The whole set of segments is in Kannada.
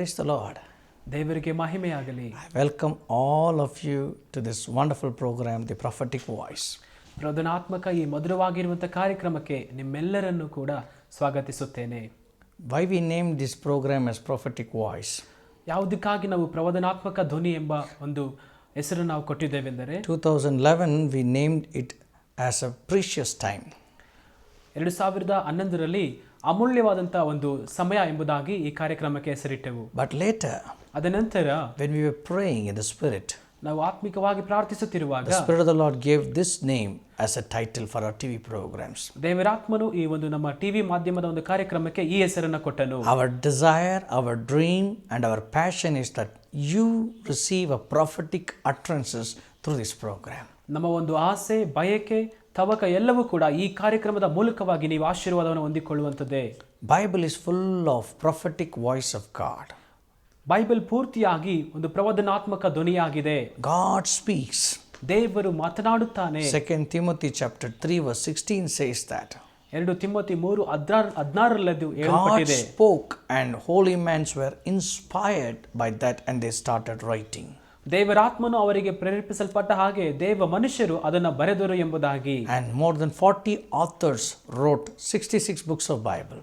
Praise the Lord. ದೇವರಿಗೆ ಮಹಿಮೆಯಾಗಲಿ. I welcome all of you to this wonderful program, The Prophetic Voice. ಪ್ರವಚನಾತ್ಮಕ ಈ ಮಧುರವಾಗಿರುವಂತಹ ಕಾರ್ಯಕ್ರಮಕ್ಕೆ ನಿಮ್ಮೆಲ್ಲರನ್ನು ಕೂಡ ಸ್ವಾಗತಿಸುತ್ತೇನೆ. Why we named this program as Prophetic Voice? ಯಾವುದಕ್ಕಾಗಿ ನಾವು ಪ್ರವಚನಾತ್ಮಕ ಧ್ವನಿ ಎಂಬ ಒಂದು ಹೆಸರನ್ನು ನಾವು ಕೊಟ್ಟಿದ್ದೇವೆಂದರೆ 2011 we named it as a precious time. 2011ರಲ್ಲಿ ಅಮೂಲ್ಯವಾದಂತಹ ಒಂದು ಸಮಯ ಎಂಬುದಾಗಿ ಈ ಕಾರ್ಯಕ್ರಮಕ್ಕೆ ಹೆಸರಿಟ್ಟೆವು. But later, ಅದ ನಂತರ when we were praying in the Spirit, ನಾವು ಆತ್ಮಿಕವಾಗಿ ಪ್ರಾರ್ಥಿಸುತ್ತಿರುವಾಗ the Spirit of the Lord gave this name as a title for our TV programs. ದೇವರಾತ್ಮನು ಈ ಒಂದು ನಮ್ಮ ಟಿವಿ ಮಾಧ್ಯಮದ ಒಂದು ಕಾರ್ಯಕ್ರಮಕ್ಕೆ ಈ ಹೆಸರನ್ನು ಕೊಟ್ಟನು. Our desire, our dream and our passion is that you receive a prophetic utterances through this program. ನಮ್ಮ ಒಂದು ಆಸೆ, ಬಯಕೆ, ತವಕ ಎಲ್ಲವೂ ಕೂಡ ಈ ಕಾರ್ಯಕ್ರಮದ ಮೂಲಕವಾಗಿ ನೀವು ಆಶೀರ್ವಾದವನ್ನು ಹೊಂದಿಕೊಳ್ಳುವಂಥದ್ದೇ. Bible is full of prophetic voice of God. Bible ಪೂರ್ತಿಯಾಗಿ ಒಂದು ಪ್ರವಚನಾತ್ಮಕ ಧ್ವನಿಯಾಗಿದೆ. God speaks. ದೇವರು ಮಾತನಾಡುತ್ತಾನೆ. 2 Timothy chapter 3 verse 16 says that. 2 Timothy 3:16 ಹೇಳಲ್ಪಟ್ಟಿದೆ. God spoke and holy men were inspired by that and they started writing. ದೇವರಾತ್ಮನು ಅವರಿಗೆ ಪ್ರೇರೇಪಿಸಲ್ಪಟ್ಟ ಹಾಗೆ ದೇವ ಮನುಷ್ಯರು ಅದನ್ನು ಬರೆದರು ಎಂಬುದಾಗಿ. And more than 40 authors wrote 66 books of Bible.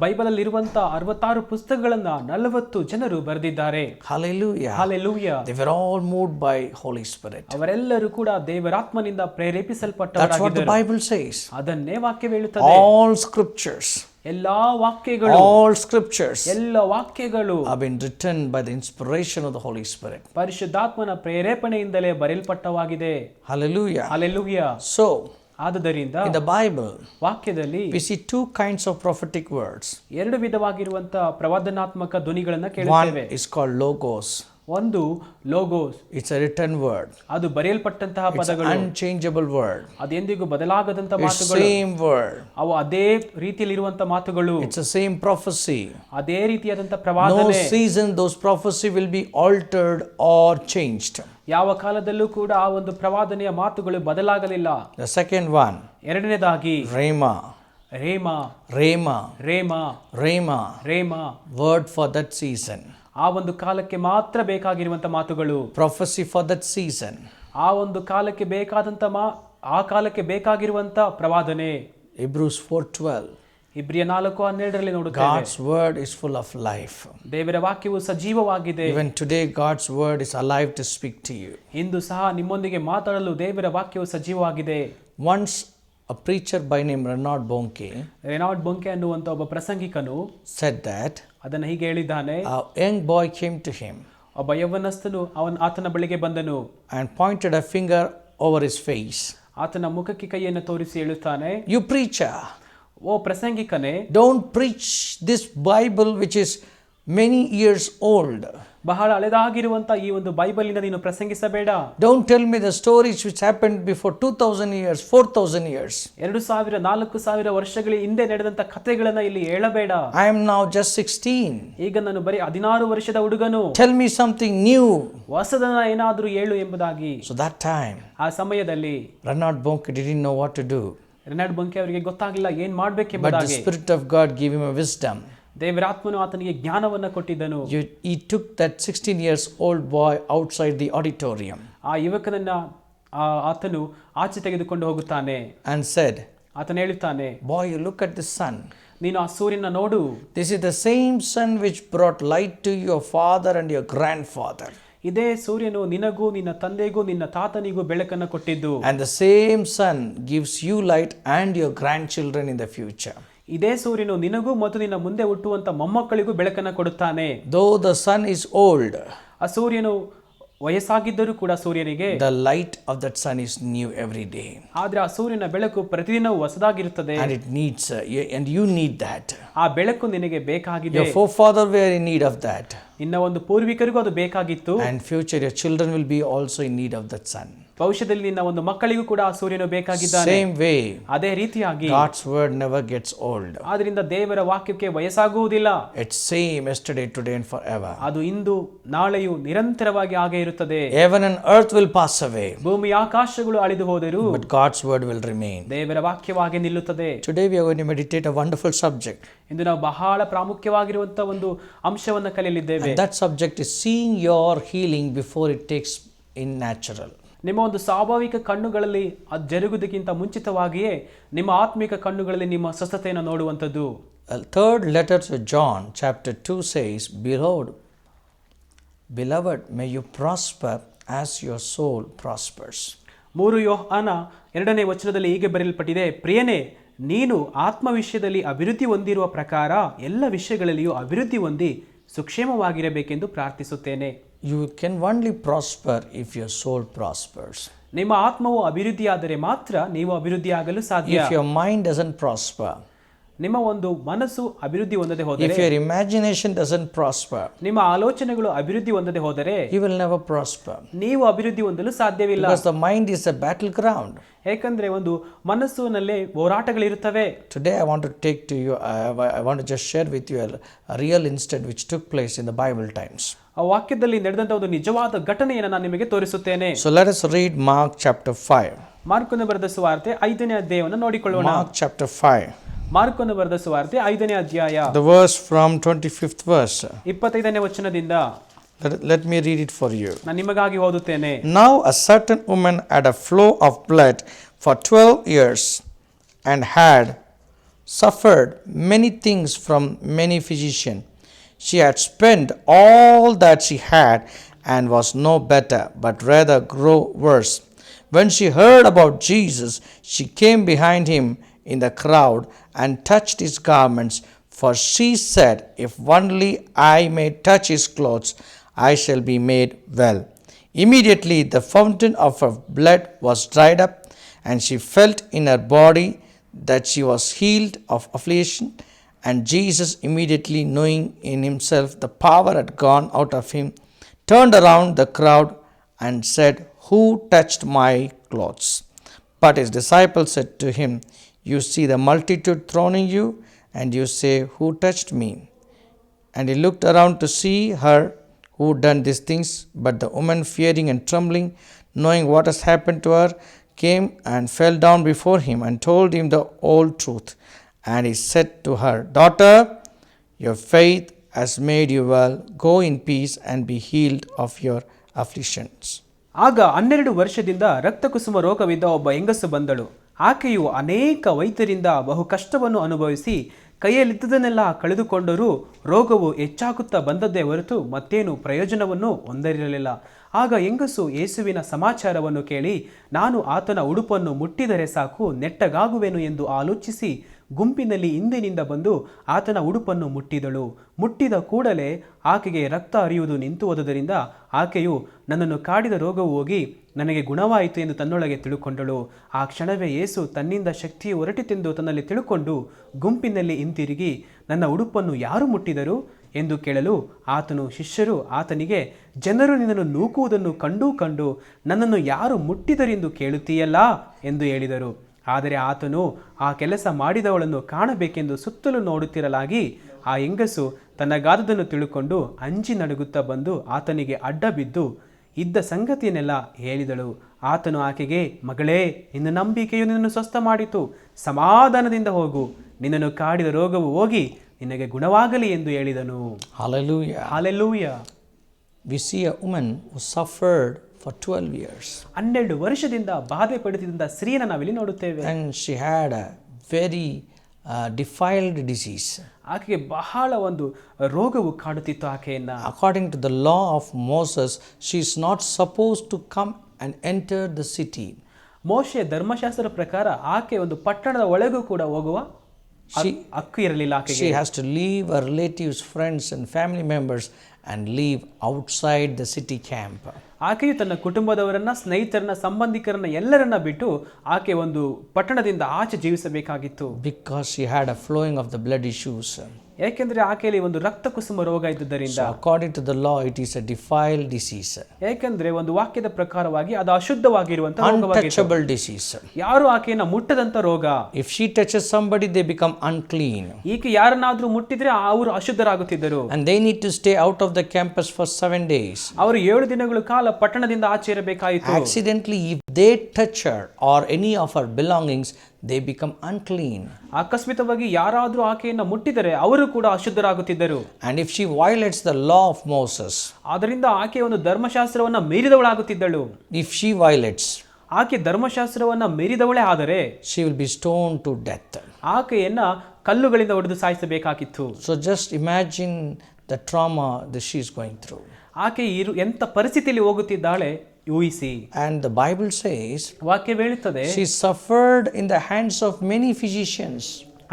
Bible ಅಲ್ಲಿ ಇರುವಂತ 66 ಪುಸ್ತಕಗಳನ್ನ 40 ಜನರು ಬರೆದಿದ್ದಾರೆ. Hallelujah. Hallelujah. They were all moved by Holy Spirit. ಅವರೆಲ್ಲರೂ ಕೂಡ ದೇವರಾತ್ಮನಿಂದ ಪ್ರೇರೇಪಿಸಲ್ಪಟ್ಟವರಾಗಿದ್ದರು. That's what the Bible says. ಅದನ್ನೇ ವಾಕ್ಯ ಹೇಳುತ್ತದೆ. All scriptures. ಎಲ್ಲಾ ವಾಕ್ಯಗಳು, all scriptures ಎಲ್ಲ ವಾಕ್ಯಗಳು have been written by the inspiration of the Holy Spirit. ಪರಿಶುದ್ಧಾತ್ಮನ ಪ್ರೇರೇಪಣೆಯಿಂದಲೇ ಬರೆಯಲ್ಪಟ್ಟವಾಗಿದೆ. Hallelujah. Hallelujah. So ಆದುದರಿಂದ in the Bible ವಾಕ್ಯದಲ್ಲಿ we see two kinds of prophetic words. ಎರಡು ವಿಧವಾಗಿರುವಂತ ಪ್ರವಚನಾತ್ಮಕ ಧ್ವನಿಗಳನ್ನು One ಕೇಳುತ್ತೇವೆ. is called logos. ಒಂದು logos, It's a written word. ಅದು ಬರೆಯಲ್ಪಟ್ಟಂತಹ It's an ಪದಗಳು, unchangeable word. ಅದೆಂದಿಗೂ ಬದಲಾಗದಂತ It's ಮಾತುಗಳು, same word. ಅವು ಅದೇ ರೀತಿಯಲ್ಲಿರುವಂತ ಮಾತುಗಳು, It's the same prophecy. ಅದೇ ರೀತಿಯಾದಂತ No ಪ್ರವಾದನೆ. season those prophecy will be altered or changed. ಯಾವ ಕಾಲದಲ್ಲೂ ಕೂಡ ಆ ಒಂದು ಪ್ರವಾದನೆಯ ಮಾತುಗಳು ಬದಲಾಗಲಿಲ್ಲ. The second one, ಎರಡನೇದಾಗಿ rhema. ರೇಮ, Rhema. ರೇಮ, Rhema. ರೇಮ, Word for that season. ಆ ಒಂದು ಕಾಲಕ್ಕೆ ಮಾತ್ರ ಬೇಕಾಗಿರುವಂತ ಮಾತುಗಳು. Prophecy for that season. ಆ ಒಂದು ಕಾಲಕ್ಕೆ ಬೇಕಾದಂತ ಆ ಕಾಲಕ್ಕೆ ಬೇಕಾಗಿರುವಂತ ಪ್ರವಾದನೆ. Hebrews 4:12. ಇಬ್ರಿಯ 4:12 ನೋಡುತ್ತೇವೆ. God's word is full of life. ದೇವರ ವಾಕ್ಯವು ಸಜೀವವಾಗಿದೆ. Even today God's word is alive to speak to you. ಇಂದು ಸಹ ನಿಮ್ಮೊಂದಿಗೆ ಮಾತಾಡಲು ದೇವರ ವಾಕ್ಯವು ಸಜೀವವಾಗಿದೆ. Once a preacher by name Reinhard Bonnke Reinhard Bonnke ಅನ್ನುವಂತ ಒಬ್ಬ ಪ್ರಸಂಗಿಕನು said that ಅದನ್ನ ಹೀಗೆ ಹೇಳಿದ್ದಾನೆ. a young boy came to him ಒಬ್ಬ ಯೌವನಸ್ಥನು ಆತನ ಬಳಿಗೆ ಬಂದನು and pointed a finger over his face. ಆತನ ಮುಖಕ್ಕೆ ಕೈಯನ್ನು ತೋರಿಸಿ ಹೇಳುತ್ತಾನೆ, You preacher, O ಪ್ರಸಂಗಿಕನೇ, don't preach this Bible which is many years old. ಬಹಳ ಹಳೆದಾಗಿರುವಂತ ಈ ಒಂದು ಬೈಬಲಿನ ನೀನು ಪ್ರಸಂಗಿಸಬೇಡ. Don't tell me the stories which happened before 2000 years, 4000 years. 2000-4000 ವರ್ಷಗಳ ಹಿಂದೆ ನಡೆದಂತ ಕಥೆಗಳನ್ನ ಇಲ್ಲಿ ಹೇಳಬೇಡ. I am now just 16. ಈಗ ನಾನು ಬರೀ 16 ವರ್ಷದ ಹುಡುಗನು. Tell me something new. ಹೊಸದನ್ನ ಏನಾದ್ರೂ ಹೇಳು ಎಂಬುದಾಗಿ. So that time ಆ ಸಮಯದಲ್ಲಿ Reinhard Bonnke didn't know what to do. Reinhard Bonnke ಅವರಿಗೆ ಗೊತ್ತಾಗಲಿಲ್ಲ ಏನ್ But the ಮಾಡ್ಬೇಕೆಂಬುದಾಗಿ. Spirit of God gave him a wisdom. ದೇವರಾತ್ಮನು ಆತನಿಗೆ ಜ್ಞಾನವನ್ನ ಕೊಟ್ಟಿದ್ದನು. He took that 16 years old boy outside the auditorium ಆ ಯುವಕನನ್ನ ಆತನು ಆಚೆ ತೆಗೆದುಕೊಂಡು ಹೋಗುತ್ತಾನೆ. and said, ಆತನು ಹೇಳುತ್ತಾನೆ, Boy, you look at the sun. ನೀನು ಆ ಸೂರ್ಯನ ನೋಡು. This is the same sun which brought light to your father and your grandfather. ಇದೇ ಸೂರ್ಯನು ನಿನಗೂ ನಿನ್ನ ತಂದೆಗೂ ನಿನ್ನ ತಾತನಿಗೂ ಬೆಳಕನ್ನು ಕೊಟ್ಟಿದ್ದು. And the same sun gives you light and your grandchildren in the future. ಇದೇ ಸೂರ್ಯನು ನಿನಗೂ ಮತ್ತು ನಿನ್ನ ಮುಂದೆ ಹುಟ್ಟುವಂತ ಮೊಮ್ಮಕ್ಕಳಿಗೂ ಬೆಳಕನ್ನು ಕೊಡುತ್ತಾನೆ. Though the sun is old, ಆ ಸೂರ್ಯನು ವಯಸ್ಸಾಗಿದ್ದರೂ ಕೂಡ ಸೂರ್ಯನಿಗೆ the light of that sun is new every day. ಆದ್ರೆ ಆ ಸೂರ್ಯನ ಬೆಳಕು ಪ್ರತಿದಿನವೂ ಹೊಸದಾಗಿರುತ್ತದೆ. And it needs and you need that. ಆ ಬೆಳಕು ನಿನಗೆ ಬೇಕಾಗಿದೆ. Your forefather were in need of that. ನಿನ್ನ ಒಂದು ಪೂರ್ವಿಕರಿಗೂ ಅದು ಬೇಕಾಗಿತ್ತು. And future your children will be also in need of that sun. ಭವಿಷ್ಯದಲ್ಲಿ ನಿನ್ನ ಒಂದು ಮಕ್ಕಳಿಗೂ ಕೂಡ ಆ ಸೂರ್ಯನು ಬೇಕಾಗಿದ್ದಾನೆ. Same way, ಅದೇ ರೀತಿಯಾಗಿ God's word never gets old. ಆದ್ರಿಂದ ದೇವರ ವಾಕ್ಯಕ್ಕೆ ವಯಸ್ಸಾಗುವುದಿಲ್ಲ. It's same yesterday, today and forever. ಅದು ಇಂದು ನಾಳೆಯೂ ನಿರಂತರವಾಗಿ ಹಾಗೆ ಇರುತ್ತದೆ. Heaven and earth will pass away, ಭೂಮಿ ಆಕಾಶಗಳು ಅಳಿದು ಹೋದರೂ but God's word will remain. ದೇವರ ವಾಕ್ಯವಾಗಿ ನಿಲ್ಲುತ್ತದೆ. Today we are going to meditate a wonderful subject. ಇಂದು ನಾವು ಬಹಳ ಪ್ರಾಮುಖ್ಯವಾಗಿರುವಂತಹ ಒಂದು ಅಂಶವನ್ನು ಕಲಿಯಲಿದ್ದೇವೆ. And that subject is seeing your healing before it takes in natural. ನಿಮ್ಮ ಒಂದು ಸ್ವಾಭಾವಿಕ ಕಣ್ಣುಗಳಲ್ಲಿ ಅದು ಜರುಗುವುದಕ್ಕಿಂತ ಮುಂಚಿತವಾಗಿಯೇ ನಿಮ್ಮ ಆತ್ಮಿಕ ಕಣ್ಣುಗಳಲ್ಲಿ ನಿಮ್ಮ ಸ್ವಸ್ಥತೆಯನ್ನು ನೋಡುವಂಥದ್ದು. Third letter to John chapter 2 says, Beloved, may you prosper as your soul prospers. 3 ಯೋಹಾನ 2ನೇ ವಚನದಲ್ಲಿ ಹೀಗೆ ಬರೆಯಲ್ಪಟ್ಟಿದೆ, ಪ್ರಿಯನೇ, ನೀನು ಆತ್ಮ ವಿಷಯದಲ್ಲಿ ಅಭಿವೃದ್ಧಿ ಹೊಂದಿರುವ ಪ್ರಕಾರ ಎಲ್ಲ ವಿಷಯಗಳಲ್ಲಿಯೂ ಅಭಿವೃದ್ಧಿ ಹೊಂದಿ ಸುಕ್ಷೇಮವಾಗಿರಬೇಕೆಂದು ಪ್ರಾರ್ಥಿಸುತ್ತೇನೆ. You can only prosper if your soul prospers. ನಿಮ್ಮ ಆತ್ಮವು ಅಭಿವೃದ್ಧಿಯಾದರೆ ಮಾತ್ರ ನೀವು ಅಭಿವೃದ್ಧಿಯಾಗಲು ಸಾಧ್ಯ. If your mind doesn't prosper, ನಿಮ್ಮ ಒಂದು ಮನಸ್ಸು ಅಭಿವೃದ್ಧಿ ಹೊಂದದೆ ಹೋದರೆ, if your imagination doesn't prosper, ನಿಮ್ಮ ಆಲೋಚನೆಗಳು ಅಭಿವೃದ್ಧಿ ಹೊಂದದೆ ಹೋದರೆ you will never prosper. ನೀವು ಅಭಿವೃದ್ಧಿ ಹೊಂದಲು ಸಾಧ್ಯವಿಲ್ಲ. Because the mind is a battleground. ಏಕೆಂದರೆ ಒಂದು ಮನಸ್ಸಿನಲ್ಲಿ ಹೋರಾಟಗಳಿರುತ್ತವೆ. Today I want to take to you, I want to just share with you a real incident which took place in the Bible times. ಆ ವಾಕ್ಯದಲ್ಲಿ ನಡೆದಂತ ಒಂದು ನಿಜವಾದ ಘಟನೆಯನ್ನು ನಾನು ನಿಮಗೆ ತೋರಿಸುತ್ತೇನೆ. So let us read Mark chapter 5. ಮಾರ್ಕನು ಬರೆದ ಸುವಾರ್ತೆ 5ನೇ ಅಧ್ಯಾಯವನ್ನು ನೋಡಿಕೊಳ್ಳೋಣ. Mark chapter 5. ಮಾರ್ಕನು ಬರೆದ ಸುವಾರ್ತೆ 5ನೇ ಅಧ್ಯಾಯ. The verse from 25th verse. 25ನೇ ವಚನದಿಂದ. Let me read it for you. ನಾನು ನಿಮಗಾಗಿ ಓದುತ್ತೇನೆ. Now a certain woman had a flow of blood for 12 years and had suffered many things from many physicians. She had spent all that she had and was no better, but rather grew worse. When she heard about Jesus, she came behind him in the crowd and touched his garments, for she said, If only I may touch his clothes, I shall be made well. Immediately the fountain of her blood was dried up, and she felt in her body that she was healed of affliction. And Jesus, immediately knowing in himself the power had gone out of him, turned around the crowd and said, Who touched my clothes? But his disciples said to him, You see the multitude thronging you, and you say, Who touched me? And he looked around to see her who done these things. But the woman, fearing and trembling, knowing what has happened to her, came and fell down before him and told him the whole truth. And he said to her, Daughter, your faith has made you well. Go in peace and be healed of your afflictions. ಆಗ 12 ವರ್ಷದಿಂದ ರಕ್ತಕುಸುಮ ರೋಗವಿದ್ದ ಒಬ್ಬ ಹೆಂಗಸು ಬಂದಳು. ಆಕೆಯು ಅನೇಕ ವೈದ್ಯರಿಂದ ಬಹು ಕಷ್ಟವನ್ನು ಅನುಭವಿಸಿ ಕೈಯಲ್ಲಿದ್ದದನ್ನೆಲ್ಲ ಕಳೆದುಕೊಂಡರೂ ರೋಗವು ಹೆಚ್ಚಾಗುತ್ತಾ ಬಂದದ್ದೇ ಹೊರತು ಮತ್ತೇನು ಪ್ರಯೋಜನವನ್ನು ಹೊಂದಿರಲಿಲ್ಲ. ಆಗ ಹೆಂಗಸು ಯೇಸುವಿನ ಸಮಾಚಾರವನ್ನು ಕೇಳಿ, ನಾನು ಆತನ ಉಡುಪನ್ನು ಮುಟ್ಟಿದರೆ ಸಾಕು ನೆಟ್ಟಗಾಗುವೆನು ಎಂದು ಆಲೋಚಿಸಿ ಗುಂಪಿನಲ್ಲಿ ಹಿಂದಿನಿಂದ ಬಂದು ಆತನ ಉಡುಪನ್ನು ಮುಟ್ಟಿದಳು. ಮುಟ್ಟಿದ ಕೂಡಲೇ ಆಕೆಗೆ ರಕ್ತ ಹರಿಯುವುದು ನಿಂತು ಹೋದುದರಿಂದ ಆಕೆಯು ನನ್ನನ್ನು ಕಾಡಿದ ರೋಗವು ಹೋಗಿ ನನಗೆ ಗುಣವಾಯಿತು ಎಂದು ತನ್ನೊಳಗೆ ತಿಳುಕೊಂಡಳು. ಆ ಕ್ಷಣವೇ ಯೇಸು ತನ್ನಿಂದ ಶಕ್ತಿಯು ಹೊರಟಿತೆಂದು ತನ್ನಲ್ಲಿ ತಿಳುಕೊಂಡು ಗುಂಪಿನಲ್ಲಿ ಹಿಂತಿರುಗಿ, ನನ್ನ ಉಡುಪನ್ನು ಯಾರು ಮುಟ್ಟಿದರು ಎಂದು ಕೇಳಲು ಆತನು ಶಿಷ್ಯರು ಆತನಿಗೆ, ಜನರು ನಿನ್ನನ್ನು ನೂಕುವುದನ್ನು ಕಂಡು ನನ್ನನ್ನು ಯಾರು ಮುಟ್ಟಿದರೆಂದು ಕೇಳುತ್ತೀಯಲ್ಲ ಎಂದು ಹೇಳಿದರು. ಆದರೆ ಆತನು ಆ ಕೆಲಸ ಮಾಡಿದವಳನ್ನು ಕಾಣಬೇಕೆಂದು ಸುತ್ತಲೂ ನೋಡುತ್ತಿರಲಾಗಿ ಆ ಹೆಂಗಸು ತನ್ನಗಾದದನ್ನು ತಿಳುಕೊಂಡು ಅಂಜಿ ನಡುಗುತ್ತಾ ಬಂದು ಆತನಿಗೆ ಅಡ್ಡ ಬಿದ್ದು ಇದ್ದ ಸಂಗತಿಯನ್ನೆಲ್ಲ ಹೇಳಿದಳು. ಆತನು ಆಕೆಗೆ, ಮಗಳೇ, ನಿನ್ನ ನಂಬಿಕೆಯು ನಿನ್ನನ್ನು ಸ್ವಸ್ಥ ಮಾಡಿತು, ಸಮಾಧಾನದಿಂದ ಹೋಗು, ನಿನ್ನನ್ನು ಕಾಡಿದ ರೋಗವು ಹೋಗಿ ನಿನಗೆ ಗುಣವಾಗಲಿ ಎಂದು ಹೇಳಿದನು. Hallelujah. Hallelujah. We see a woman who suffered for 12 years. 12 ವರ್ಷದಿಂದ ಬಾಧೆ ಪಡುತ್ತಿದ್ದ ಸ್ತ್ರೀಯನ್ನು ನಾವಿಲ್ಲಿ ನೋಡುತ್ತೇವೆ. And she had a very defiled disease. ಆಕೆಗೆ ಬಹಳ ಒಂದು ರೋಗವು ಕಾಡುತ್ತಿತ್ತು ಆಕೆಯನ್ನ. According to the law of Moses, she is not supposed to come and enter the city. ಮೋಶೆ ಧರ್ಮಶಾಸ್ತ್ರದ ಪ್ರಕಾರ ಆಕೆ ಒಂದು ಪಟ್ಟಣದ ಒಳಗೂ ಕೂಡ ಹೋಗುವ ಹಕ್ಕು ಇರಲಿಲ್ಲ ಆಕೆಗೆ. She has to leave her relatives, friends and family members and leave outside the city camp. ಆಕೆಯು ತನ್ನ ಕುಟುಂಬದವರನ್ನ, ಸ್ನೇಹಿತರನ್ನ, ಸಂಬಂಧಿಕರನ್ನ ಎಲ್ಲರನ್ನ ಬಿಟ್ಟು ಆಕೆ ಒಂದು ಪಟ್ಟಣದಿಂದ ಆಚೆ ಜೀವಿಸಬೇಕಾಗಿತ್ತು. Because she had a flowing of the blood issues. ಏಕೆಂದ್ರೆ ಆಕೆಯಲ್ಲಿ ಒಂದು ರಕ್ತ ಕುಸುಮ ರೋಗ ಇದ್ದುದರಿಂದ. So according to the law, it is a defiled disease. ಏಕೆಂದ್ರೆ ಒಂದು ವಾಕ್ಯದ ಪ್ರಕಾರವಾಗಿ ಅದು ಅಶುದ್ಧವಾಗಿರುವಂತಹ ರೋಗವಾಗಿದೆ. Untouchable disease. ಯಾರು ಆಕೆಯನ್ನ ಮುಟ್ಟದಂತ ರೋಗ. If she touches somebody, they become unclean. ಈಕೆ ಯಾರನ್ನಾದ್ರೂ ಮುಟ್ಟಿದ್ರೆ ಅವರು ಅಶುದ್ಧರಾಗುತ್ತಿದ್ದರು. And they need to stay out of the campus for 7 days. ಅವರು 7 ದಿನಗಳ ಕಾಲ ಪಟ್ಟಣದಿಂದ ಆಚೆ ಇರಬೇಕಾಯಿತು. Accidentally, if they touch her or any of her belongings, they become unclean. ಅಕಸ್ಮಿತವಾಗಿ ಯಾರಾದ್ರೂ ಆಕೆಯನ್ನ ಮುಟ್ಟಿದರೆ ಅವರು ಕೂಡ ಅಶುದ್ಧರಾಗುತ್ತಿದ್ದರು. And if she violates the law of Moses, ಆದ್ದರಿಂದ ಆಕೆ ಒಂದು ಧರ್ಮಶಾಸ್ತ್ರವನ್ನ ಮೀರಿದವಳಾಗುತ್ತಿದ್ದಳು. if she violates, ಆಕೆ ಧರ್ಮಶಾಸ್ತ್ರವನ್ನ ಮೀರಿದವಳೇ ಆದರೆ she will be stoned to death. ಆಕೆಯನ್ನ ಕಲ್ಲುಗಳಿಂದ ಹೊಡೆದು ಸಾಯಿಸಬೇಕಾಗಿತ್ತು. So just imagine the trauma that she is going through. ಆಕೆ ಎಂತ ಪರಿಸ್ಥಿತಿಯಲ್ಲಿ ಹೋಗುತ್ತಿದ್ದಾಳೆ ಊಹಿಸಿ. And the Bible says ವಾಕ್ಯ ಹೇಳುತ್ತದೆ, she suffered in the hands of many physicians.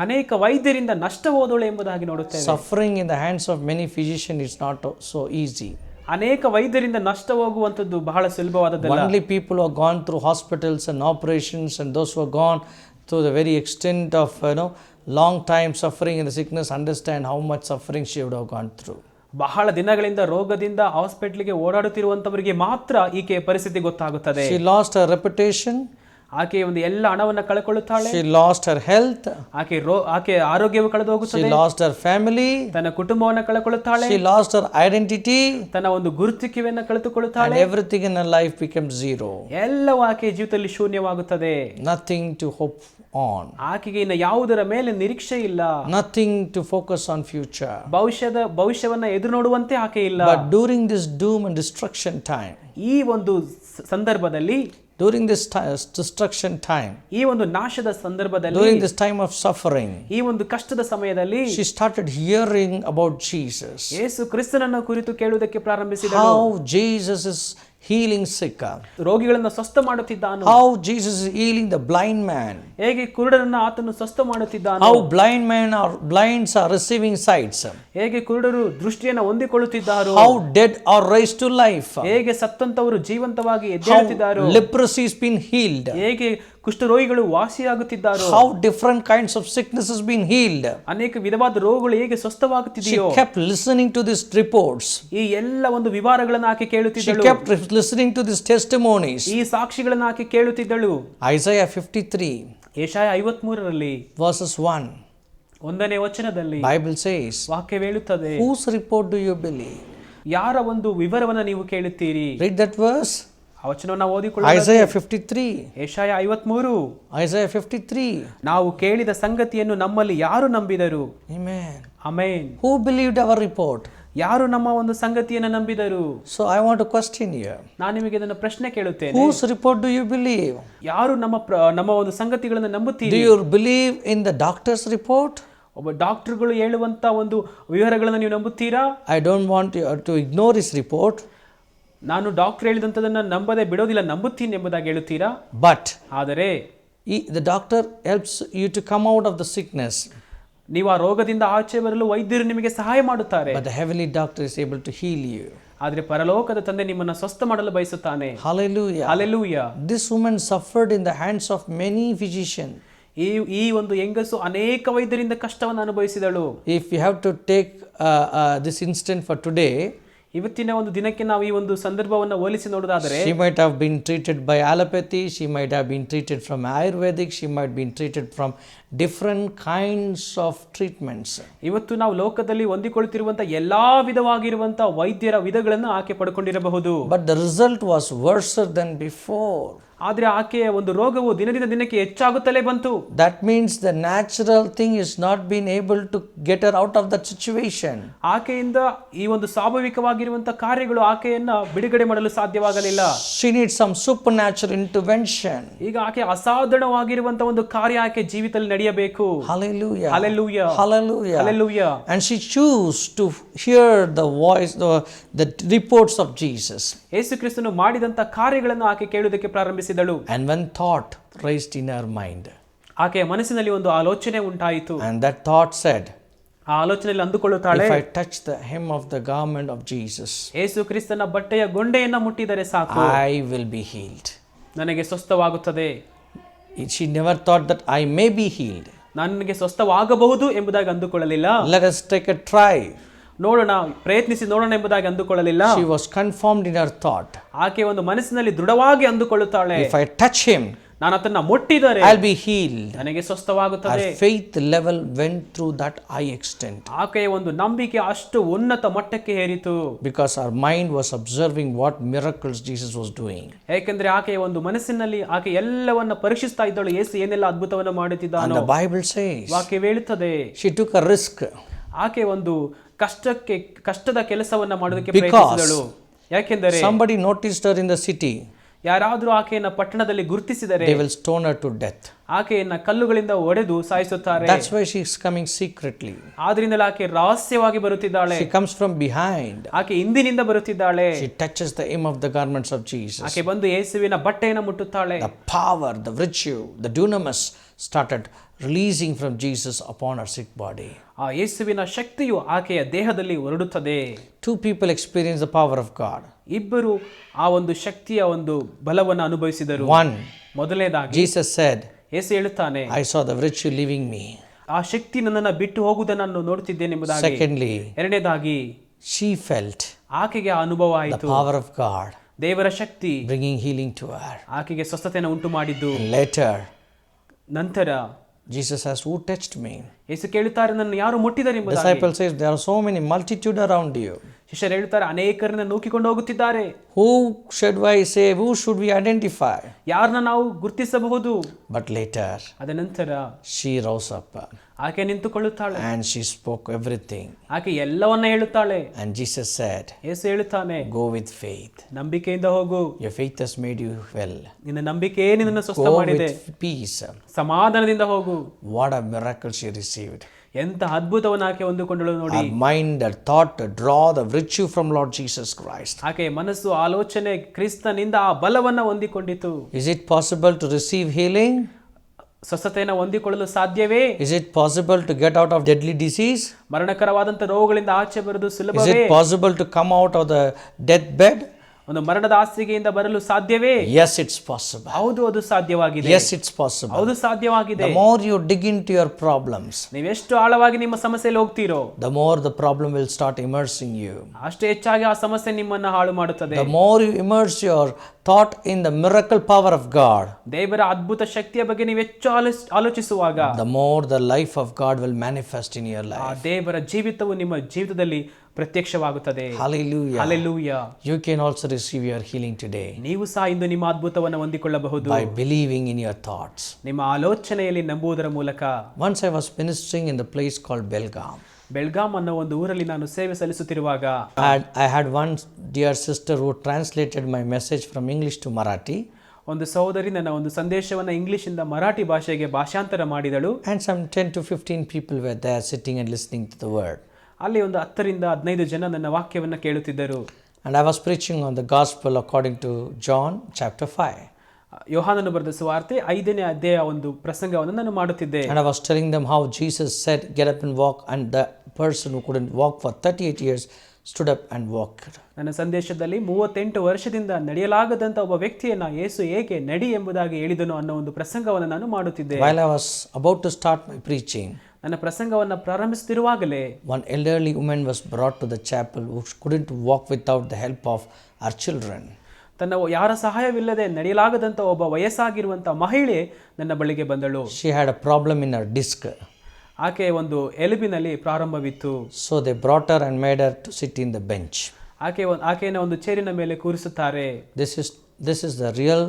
ಅನೇಕ ವೈದ್ಯರಿಂದ ನಷ್ಟ ಹೋದಳು ಎಂಬುದಾಗಿ ನೋಡುತ್ತೇವೆ. Suffering in the hands of many physicians is not so easy. ಅನೇಕ ವೈದ್ಯರಿಂದ ನಷ್ಟ ಹೋಗುವಂತದ್ದು ಬಹಳ ಸುಲಭವಾದದ್ದಲ್ಲ. Only people who have gone through hospitals and operations and those who have gone through the very extent of long time suffering in the sickness understand how much suffering she would have gone through. ಬಹಳ ದಿನಗಳಿಂದ ರೋಗದಿಂದ ಹಾಸ್ಪಿಟಲ್ಗೆ ಓಡಾಡುತ್ತಿರುವಂತವರಿಗೆ ಮಾತ್ರ ಈಕೆಯ ಪರಿಸ್ಥಿತಿ ಗೊತ್ತಾಗುತ್ತದೆ. She lost her reputation. ಆಕೆ ಒಂದು ಎಲ್ಲ ಹಣವನ್ನ ಕಳೆಕೊಳ್ಳುತ್ತಾಳೆ. She lost her health. ಆಕೆ ಆರೋಗ್ಯವು ಕಳೆದು ಹೋಗುತ್ತದೆ. She lost her family. ತನ್ನ ಕುಟುಂಬವನ್ನ ಕಳೆಕೊಳ್ಳುತ್ತಾಳೆ. She lost her identity. ತನ್ನ ಒಂದು ಗುರುತಿಕೆಯನ್ನ ಕಳೆದುಕೊಳ್ಳುತ್ತಾಳೆ. And everything in her life becomes zero. ಎಲ್ಲವೂ ಆಕೆಯ ಜೀವಿತದಲ್ಲಿ ಶೂನ್ಯವಾಗುತ್ತದೆ. Nothing to hope on. ಆಕೆಗೆ ಇನ್ನು ಯಾವುದರ ಮೇಲೆ ನಿರೀಕ್ಷೆ ಇಲ್ಲ. Nothing to focus on future. ಭವಿಷ್ಯವನ್ನ ಎದುರು ನೋಡುವಂತೆ ಆಕೆ ಇಲ್ಲ. But during this doom and destruction time, ಈ ಒಂದು ಸಂದರ್ಭದಲ್ಲಿ, during this destruction time, ಈ ಒಂದು ನಾಶದ ಸಂದರ್ಭದಲ್ಲಿ, during this time of suffering, ಈ ಒಂದು ಕಷ್ಟದ ಸಮಯದಲ್ಲಿ she started hearing about Jesus. ಯೇಸು ಕ್ರಿಸ್ತನನ್ನು ಕುರಿತು ಕೇಳುವುದಕ್ಕೆ ಪ್ರಾರಂಭಿಸಿದಳು. How Jesus is healing sick. ರೋಗಿಗಳನ್ನು ಸ್ವಸ್ಥ ಮಾಡುತ್ತಿದ್ದಾನು. How Jesus is healing the blind man. ಹೇಗೆ ಕುರುಡರನ್ನು ಆತನು ಸ್ವಸ್ಥ ಮಾಡುತ್ತಿದ್ದಾನು. How blinds are receiving sights. ಹೇಗೆ ಕುರುಡರು ದೃಷ್ಟಿಯನ್ನು ಹೊಂದಿಕೊಳ್ಳುತ್ತಿದ್ದಾರೆ. How dead are raised to life. ಹೇಗೆ ಸತ್ತಂತವರು ಜೀವಂತವಾಗಿ ಎದ್ದೇಳುತ್ತಿದ್ದಾರೆ. How leprosy has been healed. ಹೇಗೆ ಕುಷ್ಠರೋಗಿಗಳು ವಾಸಿಯಾಗುತ್ತಿದ್ದಾರೆ. How different kinds of sickness has been healed. ಅನೇಕ ವಿಧವಾದ ರೋಗಗಳು ಹೇಗೆ ಸ್ವಸ್ಥವಾಗುತ್ತಿದೆಯೋ. She kept listening to these reports. ಈ ಎಲ್ಲ ಒಂದು ವಿವರಗಳನ್ನು ಆಕೆ ಕೇಳುತ್ತಿದ್ದಳು. She kept listening to these testimonies. ಈ ಸಾಕ್ಷಿಗಳನ್ನು ಆಕೆ ಕೇಳುತ್ತಿದ್ದಳು. Isaiah 53 ಯೆಶಾಯ 53ರಲ್ಲಿ verses 1, 1ನೇ ವಚನದಲ್ಲಿ Bible says, ವಾಕ್ಯ ಹೇಳುತ್ತದೆ, whose report do you believe? ಯಾರ ಒಂದು ವಿವರವನ್ನು ನೀವು ಕೇಳುತ್ತೀರಿ. Read that verse. ಆ ವಚನವನ್ನು ಓದಿಕೊಳ್ಳೋಣ. Isaiah 53. ಯೆಶಾಯ 53. Isaiah 53. ನಾವು ಕೇಳಿದ ಸಂಗತಿಯನ್ನು ನಮ್ಮಲ್ಲಿ ಯಾರು ನಂಬಿದರು. Amen. Amen. Who believed our report? ಯಾರು ನಮ್ಮ ಒಂದು ಸಂಗತಿಯನ್ನು ನಂಬಿದರು. So I want to question you. ನಾನು ನಿಮಗೆ ಇದನ್ನು ಪ್ರಶ್ನೆ ಕೇಳುತ್ತೇನೆ. Whose report do you believe? ಯಾರು ನಮ್ಮ ಒಂದು ಸಂಗತಿಗಳನ್ನು ನಂಬುತ್ತೀರಿ. Do you believe in the doctor's report? ಒಬ್ಬ ಡಾಕ್ಟರ್ಗಳು ಹೇಳುವಂತ ಒಂದು ವಿವರಗಳನ್ನು ನೀವು ನಂಬುತ್ತೀರಾ. I don't want you to ignore his report. ನಾನು ಡಾಕ್ಟರ್ ಹೇಳಿದಂತದನ್ನ ನಂಬದೆ ಬಿಡೋದಿಲ್ಲ, ನಂಬುತ್ತೀನಿ ಎಂಬುದಾಗಿ ಹೇಳುತ್ತೀರಾ. But ಆದರೆ the doctor helps you to come out of the sickness. ನೀವು ಆ ರೋಗದಿಂದ ಆಚೆ ಬರಲು ವೈದ್ಯರು ನಿಮಗೆ ಸಹಾಯ ಮಾಡುತ್ತಾರೆ. But the heavenly doctor is able to heal you. ಆದರೆ ಪರಲೋಕದ ತಂದೆ ನಿಮ್ಮನ್ನು ಸ್ವಸ್ಥ ಮಾಡಲು ಬಯಸುತ್ತಾನೆ. Hallelujah. Hallelujah. This woman suffered in the hands of many physicians. ಈ ಒಂದು ಹೆಂಗಸು ಅನೇಕ ವೈದ್ಯರಿಂದ ಕಷ್ಟವನ್ನು ಅನುಭವಿಸಿದಳು. If you have to take this instant for today, ಇವತ್ತಿನ ಒಂದು ದಿನಕ್ಕೆ ನಾವು ಈ ಒಂದು ಸಂದರ್ಭವನ್ನು ಹೋಲಿಸಿ ನೋಡೋದಾದರೆ, she might have been treated by allopathy, she might have been treated from Ayurvedic, she might have been treated from different kinds of treatments. ಇವತ್ತು ನಾವು ಲೋಕದಲ್ಲಿ ಹೊಂದಿಕೊಳ್ಳುತ್ತಿರುವಂತಹ ಎಲ್ಲಾ ವಿಧವಾಗಿರುವಂತ ವೈದ್ಯರ ವಿಧಗಳನ್ನು ಆಕೆ ಪಡ್ಕೊಂಡಿರಬಹುದು. But the result was worse than before. ಆದರೆ ಆಕೆಯ ಒಂದು ರೋಗವು ದಿನದಿಂದ ದಿನಕ್ಕೆ ಹೆಚ್ಚಾಗುತ್ತಲೇ ಬಂತು. That means the natural thing is not being able to get her out of that situation. ಆಕೆಯಿಂದ ಈ ಒಂದು ಸ್ವಾಭಾವಿಕವಾಗಿರುವಂತಹ ಕಾರ್ಯಗಳು ಆಕೆಯನ್ನ ಬಿಡುಗಡೆ ಮಾಡಲು ಸಾಧ್ಯವಾಗಲಿಲ್ಲ. She needs some supernatural intervention. ಈಗ ಆಕೆ ಅಸಾಧಾರಣವಾಗಿರುವಂತಹ ಒಂದು ಕಾರ್ಯ ಆಕೆ ಜೀವಿತದಲ್ಲಿ ನಡೆಯಬೇಕು. Hallelujah. Hallelujah. Hallelujah. Hallelujah. And she chose to hear the voice, the reports of Jesus. ಯೇಸು ಕ್ರಿಸ್ತನು ಮಾಡಿದಂತ ಕಾರ್ಯಗಳನ್ನು ಆಕೆ ಕೇಳುವುದಕ್ಕೆ ಪ್ರಾರಂಭಿಸಿದಳು. And when thought raised in her mind, ಆಕೆಯ ಮನಸ್ಸಿನಲ್ಲಿ ಒಂದು ಆಲೋಚನೆ ಉಂಟಾಯಿತು. and that thought said, ಆ ಆಲೋಚನೆಯಲ್ಲಿ ಅಂದುಕೊಳ್ಳುತ್ತಾಳೆ, if I touch the hem of the garment of Jesus, ಯೇಸು ಕ್ರಿಸ್ತನ ಬಟ್ಟೆಯ ಗೊಂಡೆಯನ್ನ ಮುಟ್ಟಿದರೆ ಸಾಕು, I will be healed. ನನಗೆ ಸ್ವಸ್ಥವಾಗುತ್ತದೆ. She never thought that I may be healed. ನನಗೆ ಸ್ವಸ್ಥವಾಗಬಹುದು ಎಂಬುದಾಗಿ ಅಂದುಕೊಳ್ಳಲಿಲ್ಲ. Let us take a try. ನೋಡೋಣ, ಪ್ರಯತ್ನಿಸಿ ನೋಡೋಣ ಎಂಬುದಾಗಿ ಅಂದುಕೊಳ್ಳಲಿಲ್ಲ. She was confirmed in her thought. ಆಕೆ ಒಂದು ಮನಸ್ಸಿನಲ್ಲಿ ದೃಢವಾಗಿ ಅಂದುಕೊಳ್ಳುತ್ತಾಳೆ, If I touch him, ನಾನು ಆತನ ಮುಟ್ಟಿದರೆ I'll be healed. ನನಗೆ ಸ್ವಸ್ಥವಾಗುತ್ತದೆ. Her faith level went through that high extent ಆಕೆಯ ಒಂದು ನಂಬಿಕೆ ಅಷ್ಟು ಉನ್ನತ ಮಟ್ಟಕ್ಕೆ ಏರಿತು. because her mind was observing what miracles Jesus was doing. ಏಕೆಂದ್ರೆ ಆಕೆಯ ಒಂದು ಮನಸ್ಸಿನಲ್ಲಿ ಆಕೆ ಎಲ್ಲವನ್ನ ಪರೀಕ್ಷಿಸ್ತಾ ಇದ್ದಳು, ಯೇಸು ಏನೆಲ್ಲ ಅದ್ಭುತವನ್ನ And ಮಾಡುತ್ತಿದ್ದಾನೋ. the Bible says ವಾಕ್ಯ ಹೇಳುತ್ತದೆ, she took a risk ಆಕೆ ಒಂದು ಕಷ್ಟದ ಕೆಲಸವನ್ನ ಮಾಡೋದಕ್ಕೆ ಪ್ರಯತ್ನಿಸಿದಳು. ಯಾಕೆಂದರೆ somebody noticed her in the city. ಯಾರಾದ್ರೂ ಆಕೆಯನ್ನ ಪಟ್ಟಣದಲ್ಲಿ ಗುರುತಿಸಿದರೆ They will stone her to death. ಆಕೆಯನ್ನ ಕಲ್ಲುಗಳಿಂದ ಒಡೆದು ಸಾಯಿಸುತ್ತಾರೆ. That's why she is coming secretly. ಆದ್ರಿಂದಲೇ ಆಕೆ ರಹಸ್ಯವಾಗಿ ಬರುತ್ತಿದ್ದಾಳೆ. She comes from behind. ಆಕೆ ಹಿಂದಿನಿಂದ ಬರುತ್ತಿದ್ದಾಳೆ. She touches the hem of the garments of Jesus. ಆಕೆ ಬಂದು ಯೇಸುವಿನ ಬಟ್ಟೆಯನ್ನು ಮುಟ್ಟುತ್ತಾಳೆ. The power, the virtue, the dunamis started releasing from Jesus upon her sick body. ಆ ಯೇಸುವಿನ ಶಕ್ತಿಯು ಆಕೆಯ ದೇಹದಲ್ಲಿ ಹೊರಡುತ್ತದೆ. Two people experience the power of God. ಇಬ್ಬರು ಆ ಒಂದು ಶಕ್ತಿಯ ಒಂದು ಬಲವನ್ನು ಅನುಭವಿಸಿದರು. One, ಮೊದಲನೇದಾಗಿ Jesus said, ಯೇಸು ಹೇಳುತ್ತಾನೆ, I saw the virtue leaving me. ಆ ಶಕ್ತಿ ನನ್ನನ್ನು ಬಿಟ್ಟು ಹೋಗುವುದನ್ನು ನಾನು ನೋಡುತ್ತಿದ್ದೇನೆ ಎಂಬುದಾಗಿ. Secondly, ಎರಡನೇದಾಗಿ she felt ಆಕೆಗೆ ಆ ಅನುಭವ the ಆಯಿತು, power of God ದೇವರ ಶಕ್ತಿ bringing healing to her. ಆಕೆಗೆ ಸ್ವಸ್ಥತೆಯನ್ನು ಉಂಟು ಮಾಡಿದ್ದು. And later, ನಂತರ Jesus asked, who touched me? ಯೇಸು ಕೇಳುತ್ತಾರೆ, ನನ್ನ ಯಾರು ಮುಟ್ಟಿದ್ದಾರೆ ಎಂಬುದಾಗಿ. Disciple says, there are so many multitude around you. ಶಿಷ್ಯರು ಹೇಳುತ್ತಾರೆ, ಅನೇಕರನ್ನ ನೂಕಿಕೊಂಡು ಹೋಗುತ್ತಿದ್ದಾರೆ. Who should I say? Who should we identify? ಯಾರನ್ನ ನಾವು ಗುರುತಿಸಬಹುದು? But later, ಅದ ನಂತರ she rose up ಆಕೆ ನಿಂತುಕೊಳ್ಳುತ್ತಾಳೆ. and she spoke everything. ಆಕೆ ಎಲ್ಲವನ್ನ ಹೇಳುತ್ತಾಳೆ. And Jesus said, ಯೇಸು ಹೇಳುತ್ತಾನೆ, go with faith. ನಂಬಿಕೆಯಿಂದ ಹೋಗು, Your faith has made you well. ನಿನ್ನ ನಂಬಿಕೆ ನಿನ್ನನ್ನು ಸ್ವಸ್ಥ Go ಮಾಡಿದೆ. with peace. ಸಮಾಧಾನದಿಂದ ಹೋಗು. What a miracle she received. ಎಂತ ಅದ್ಭುತವನ್ನು ಆಕೆ ಹೊಂದಿಕೊಂಡಳು ನೋಡಿ. Her mind, her thought draw the virtue from Lord Jesus Christ. ಆಕೆ ಮನಸ್ಸು ಆಲೋಚನೆ ಕ್ರಿಸ್ತನಿಂದ ಆ ಬಲವನ್ನ ಹೊಂದಿಕೊಂಡಿತು. Is it possible to receive healing? ಸ್ವಸ್ಥತೆಯನ್ನು ಹೊಂದಿಕೊಳ್ಳಲು ಸಾಧ್ಯವೇ? Is it possible to get out of deadly disease? ಮರಣಕರವಾದಂತ ರೋಗಗಳಿಂದ ಆಚೆ ಬರುವುದು Is ಸುಲಭವೇ? it possible to come out of the deathbed? ಒಂದು ಮರಣದ ಹಾಸಿಗೆಯಿಂದ ಬರಲು ಸಾಧ್ಯವೇ? Yes, it's possible. ಹೌದು, ಅದು ಸಾಧ್ಯವಾಗಿದೆ. Yes, it's possible. ಹೌದು, ಸಾಧ್ಯವಾಗಿದೆ. The more you dig into your problems, ನೀವೆಷ್ಟು ಆಳವಾಗಿ ನಿಮ್ಮ ಸಮಸ್ಯೆಯಲ್ಲಿ ಹೋಗ್ತೀರೋ, the more the problem will start immersing you. ಅಷ್ಟೇ ಹೆಚ್ಚಾಗಿ ಆ ಸಮಸ್ಯೆ ನಿಮ್ಮನ್ನ ಹಾಳು ಮಾಡುತ್ತದೆ. The more you immerse your thought in the miracle power of God, ದೇವರ ಅದ್ಭುತ ಶಕ್ತಿಯ ಬಗ್ಗೆ ನೀವು ಹೆಚ್ಚು ಆಲೋಚಿಸುವಾಗ, the more the life of God will manifest in your ಆ life. ದೇವರ ಜೀವಿತವು ನಿಮ್ಮ ಜೀವಿತದಲ್ಲಿ ಪ್ರತ್ಯಕ್ಷವಾಗುತ್ತದೆ. Hallelujah. Hallelujah. You can also receive your healing today ನೀವು ಸಹ ಇಂದು ನಿಮ್ಮ ಅದ್ಭುತವನ್ನು ಹೊಂದಿಕೊಳ್ಳಬಹುದು by believing in your thoughts. ನಿಮ್ಮ ಆಲೋಚನೆಯಲ್ಲಿ ನಂಬುವುದರ ಮೂಲಕ. Once I was ministering in the place called Belgaum. Belgaum ಅನ್ನೋ ಒಂದು ಊರಲ್ಲಿ ನಾನು ಸೇವೆ ಸಲ್ಲಿಸುತ್ತಿರುವಾಗ I had one dear sister who translated my message from English to Marathi. ಒಂದು ಸಹೋದರಿ ನನ್ನ ಒಂದು ಸಂದೇಶವನ್ನು ಇಂಗ್ಲಿಷಿಂದ ಮರಾಠಿ ಭಾಷೆಗೆ ಭಾಷಾಂತರ ಮಾಡಿದಳು. And some 10 to 15 people were there sitting and listening to the word. ಅಲ್ಲಿ ಒಂದು 10 ರಿಂದ 15 ಜನ ನನ್ನ ವಾಕ್ಯವನ್ನು ಕೇಳುತ್ತಿದ್ದರು. And I was preaching on the gospel according to John chapter 5. ಯೋಹಾನನು ಬರೆದ ಸುವಾರ್ತೆ 5ನೇ ಅಧ್ಯಾಯ ಒಂದು ಪ್ರಸಂಗವನ್ನು ನಾನು ಮಾಡುತ್ತಿದ್ದೆ. And I was telling them how Jesus said, get up and walk, and the person who couldn't walk for 38 years stood up and walked. ನನ್ನ ಸಂದೇಶದಲ್ಲಿ 38 ವರ್ಷದಿಂದ ನಡೆಯಲಾಗದಂತ ಒಬ್ಬ ವ್ಯಕ್ತಿಯನ್ನ ಯೇಸು ಹೇಗೆ ನಡಿ ಎಂಬುದಾಗಿ ಹೇಳಿದನು ಅನ್ನೋ ಒಂದು ಪ್ರಸಂಗವನ್ನು ನಾನು ಮಾಡುತ್ತಿದ್ದೆ. While I was about to start my preaching, ನನ್ನ ಪ್ರಸಂಗವನ್ನು ಪ್ರಾರಂಭಿಸುತ್ತಿರುವಾಗಲೇ one elderly woman was brought to the chapel who couldn't walk without the help of her children. ತನ್ನ ಯಾರ ಸಹಾಯವಿಲ್ಲದೆ ನಡೆಯಲಾಗದಂತ ಒಬ್ಬ ವಯಸ್ಸಾಗಿರುವಂತ ಮಹಿಳೆ ನನ್ನ ಬಳಿಗೆ ಬಂದಳು. She had a problem in her disc. ಆಕೆ ಒಂದು ಎಲುಬಿನಲ್ಲಿ ಪ್ರಾರಂಭವಿತ್ತು. So they brought her and made her to sit in the bench. ಆಕೆಯನ್ನು ಒಂದು ಚೇರಿನ ಮೇಲೆ ಕೂರಿಸುತ್ತಾರೆ. This is the real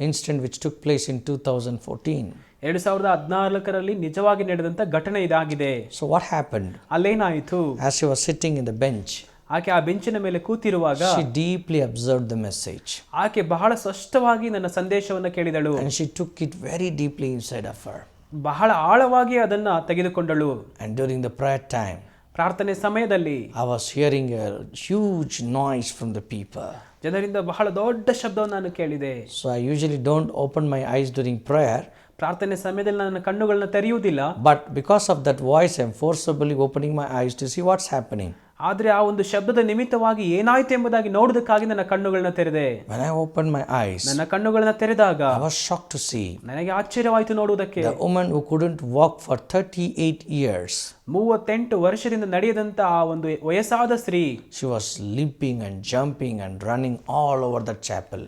incident which took place in 2014. 2014ರಲ್ಲಿ ನಿಜವಾಗಿ ನಡೆದಂತ ಘಟನೆ ಇದಾಗಿದೆ. So what happened? ಅಲ್ಲೇನಾಯಿತು? As she was sitting in the bench, ಆಕೆ ಆ ಬೆಂಚಿನ ಮೇಲೆ ಕೂತಿರುವಾಗ she deeply observed the message. ಆಕೆ ಬಹಳ ಸ್ಪಷ್ಟವಾಗಿ ನನ್ನ ಸಂದೇಶವನ್ನು ಕೇಳಿದಳು. And she took it very deeply inside of her. ಬಹಳ ಆಳವಾಗಿ ಅದನ್ನ ತೆಗೆದುಕೊಂಡಳು. And during the prayer time, ಪ್ರಾರ್ಥನೆ ಸಮಯದಲ್ಲಿ I was hearing a huge noise from the people. ಜನರಿಂದ ಬಹಳ ದೊಡ್ಡ ಶಬ್ದವನ್ನು ನಾನು ಕೇಳಿದೆ. So I usually don't open my eyes during prayer. ಪ್ರಾರ್ಥನೆ ಸಮಯದಲ್ಲಿ ನನ್ನ ಕಣ್ಣುಗಳನ್ನ ತೆರೆಯುವುದಿಲ್ಲ. But because of that voice, I am forcibly opening my eyes to see what's happening. ಆದ್ರೆ ಆ ಒಂದು ಶಬ್ದದ ನಿಮಿತ್ತವಾಗಿ ಏನಾಯ್ತು ಎಂಬುದಾಗಿ ನೋಡುವುದಕ್ಕಾಗಿ ನನ್ನ ಕಣ್ಣುಗಳನ್ನ ತೆರೆದೆ. When I opened my eyes, ನನ್ನ ಕಣ್ಣುಗಳನ್ನ ತೆರೆದಾಗ I was shocked to see ನನಗೆ ಆಶ್ಚರ್ಯವಾಯಿತು ನೋಡುವುದಕ್ಕೆ. the woman who couldn't walk for 38 years. 38 ವರ್ಷದಿಂದ ನಡೆಯದಂತ ಆ ಒಂದು ವಯಸ್ಸಾದ ಸ್ತ್ರೀ, She was leaping and jumping and running all over the chapel.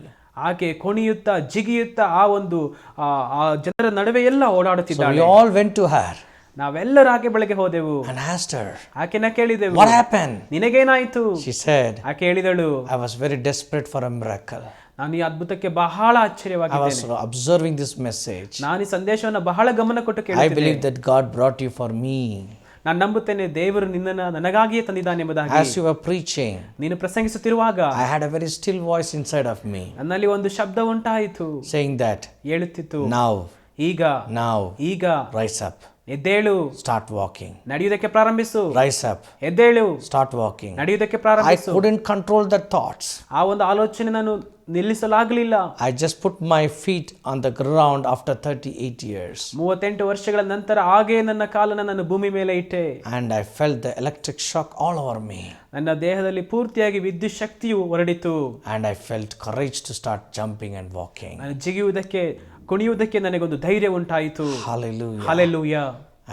ಆಕೆ ಕುಣಿಯುತ್ತಾ ಜಿಗಿಯುತ್ತಾ ಆ ಒಂದು ಆ ಜನರ ನಡುವೆ ಎಲ್ಲ So ಓಡಾಡುತ್ತಿದ್ದಾಳೆ. we all went to her ನಾವೆಲ್ಲರೂ ಆಕೆ ಬಳಿಗೆ ಹೋದೆವು. and asked her, ಆಕೆನ ಕೇಳಿದೆವು, what happened? ನಿನಗೇನಾಯ್ತು? She said, ಆಕೆ ಹೇಳಿದಳು, I was very desperate for a miracle. ನಾನು ಈ ಅದ್ಭುತಕ್ಕೆ ಬಹಳ I ಆಶ್ಚರ್ಯವಾಗಿದ್ದೇನೆ. was observing this message. ನಾನು ಈ ಸಂದೇಶವನ್ನು ಬಹಳ ಗಮನ ಕೊಟ್ಟು I ಕೇಳಿದ್ದೇನೆ. believe that God brought you for me. ನಾನು ನಂಬುತ್ತೇನೆ ದೇವರು ನಿನ್ನನ್ನು ನನಗಾಗಿಯೇ ತಂದಿದ್ದಾನೆ ಎಂಬುದಾಗಿ. As you were preaching, ನೀನು ಪ್ರಸಂಗಿಸುತ್ತಿರುವಾಗ I had a very still voice inside of me ನನ್ನಲ್ಲಿ ಒಂದು ಶಬ್ದ ಉಂಟಾಯಿತು, saying that, ಹೇಳುತ್ತಿತ್ತು, now, ಈಗ rise up, ಎದ್ದೇಳು, start walking. ನಡೆಯುವುದಕ್ಕೆ ಪ್ರಾರಂಭಿಸು. Rise up, ಎದ್ದೇಳು, start walking. ನಡೆಯುವುದಕ್ಕೆ I ಪ್ರಾರಂಭಿಸು. couldn't control the thoughts. ಆ ಒಂದು ಆಲೋಚನೆ ನಾನು ನಿಲ್ಲಿಸಲಾಗಲಿಲ್ಲ. I just put my feet on the ground after 38 years. 38 ವರ್ಷಗಳ ನಂತರ ಹಾಗೆ ನನ್ನ ಕಾಲನ್ನು ನಾನು ಭೂಮಿ ಮೇಲೆ ಇಟ್ಟೆ. And I felt the electric shock all over me. ನನ್ನ ದೇಹದಲ್ಲಿ ಪೂರ್ತಿಯಾಗಿ ವಿದ್ಯುತ್ ಶಕ್ತಿಯು ಹೊರಡಿತು. And I felt courage to start jumping and walking. ನಾನು ಜಿಗಿಯುವುದಕ್ಕೆ ಕುಣಿಯುವುದಕ್ಕೆ ನನಗೊಂದು ಧೈರ್ಯ ಉಂಟಾಯಿತು. Hallelujah. Hallelujah.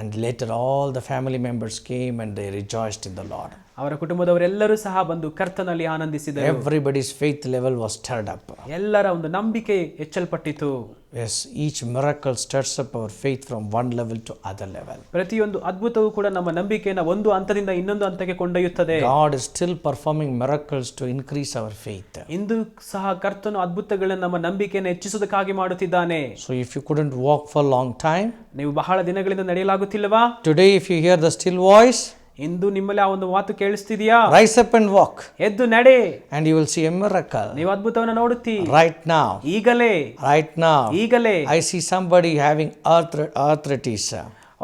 And later all the family members came and they rejoiced in the Lord. ಅವರ ಕುಟುಂಬದವರೆಲ್ಲರೂ ಸಹ ಬಂದು ಕರ್ತನಲ್ಲಿ ಆನಂದಿಸಿದರು. Everybody's faith level was stirred up. ಎಲ್ಲರ ಒಂದು ನಂಬಿಕೆ ಹೆಚ್ಚಲ್ಪಟ್ಟಿತು. Yes, each miracle stirs up our faith from one level to other level. ಪ್ರತಿಯೊಂದು ಅದ್ಭುತವೂ ಕೂಡ ನಮ್ಮ ನಂಬಿಕೆಯನ್ನು ಒಂದು ಹಂತದಿಂದ ಇನ್ನೊಂದು ಹಂತಕ್ಕೆ ಕೊಂಡೊಯ್ಯುತ್ತದೆ. God is still performing miracles to increase our faith. ಇಂದು ಸಹ ಕರ್ತನು ಅದ್ಭುತಗಳನ್ನು ನಮ್ಮ ನಂಬಿಕೆಯನ್ನು ಹೆಚ್ಚಿಸುವುದಕ್ಕಾಗಿ ಮಾಡುತ್ತಿದ್ದಾನೆ. So if you couldn't walk for a long time, ನೀವು ಬಹಳ ದಿನಗಳಿಂದ ನಡೆಯಲಾಗುತ್ತಿಲ್ಲವಾ? today if you hear the still voice, ಇಂದು ನಿಮ್ಮಲ್ಲಿ ಆ ಒಂದು ಮಾತು ಕೇಳಿಸ್ತಿದೆಯಾ? rise up and walk. ಎದ್ದು ನಡೆ, And you will see a miracle. ನೀವು ಅದ್ಭುತವನ್ನು ನೋಡುತ್ತಿ. Right now. ಈಗಲೇ Right now. ಈಗಲೇ I see somebody having arthritis.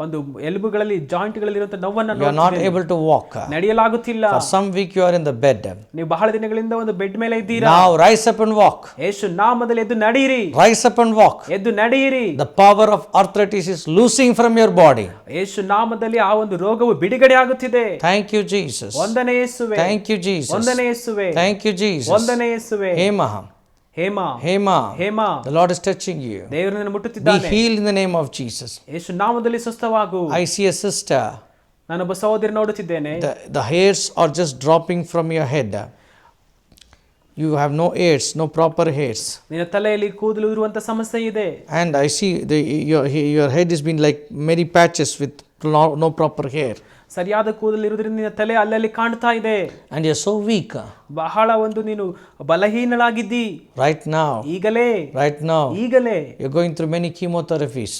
ಒಂದು ಎಲುಬುಗಳಲ್ಲಿ ಜಾಯಿಂಟ್ಗಳಲ್ಲಿ ಇರುವಂತ ನೋವನ್ನು You are not able to walk. ನಡೆಯಲಾಗುತ್ತಿಲ್ಲ. For some week you are in the bed. ನೀವು ಬಹಳ ದಿನಗಳಿಂದ ಒಂದು ಬೆಡ್ ಮೇಲೆ ಇದ್ದೀರಾ. Now rise up and walk. ಯೇಸು ನಾಮದಲ್ಲಿ ಎದ್ದು ನಡೆಯಿರಿ. Rise up and walk. ಎದ್ದು ನಡೆಯಿರಿ. The power of arthritis is losing from your body. ಯೇಸು ನಾಮದಲ್ಲಿ ಆ ಒಂದು ರೋಗವು ಬಿಡುಗಡೆ ಆಗುತ್ತಿದೆ. Thank you Jesus. ವಂದನೆ ಯೇಸುವೇ. Thank you Jesus. ವಂದನೆ ಯೇಸುವೇ. Thank you Jesus. ವಂದನೆ ಯೇಸುವೇ. Hema. The Lord is touching you. ದೇವರು ನಿನ್ನನ್ನು Be ಮುಟ್ಟುತ್ತಿದ್ದಾನೆ. healed in the name of Jesus. ಯೇಸು ನಾಮದಲ್ಲಿ ಸ್ವಸ್ಥವಾಗು. I see a sister. ನಾನೊಬ್ಬ ಸಹೋದರಿ ನೋಡುತ್ತಿದ್ದೇನೆ. The hairs are just dropping from your head. You have no hairs, no proper hairs. ನಿನ್ನ ತಲೆಯಲ್ಲಿ ಕೂದಲು ಇರುವಂತ ಸಮಸ್ಯೆ ಇದೆ. And I see your head has been like many patches with no proper hair. ಸರಿಯಾದ ಕೂದಲು ಇರುವುದರಿಂದ ನಿನ್ನ ತಲೆ ಅಲ್ಲಲ್ಲಿ ಕಾಣ್ತಾ ಇದೆ. And you're so weak. ಬಹಳ ಒಂದು ನೀನು ಬಲಹೀನಳಾಗಿದ್ದಿ. Right now. ಈಗಲೇ you're going through many chemotherapies.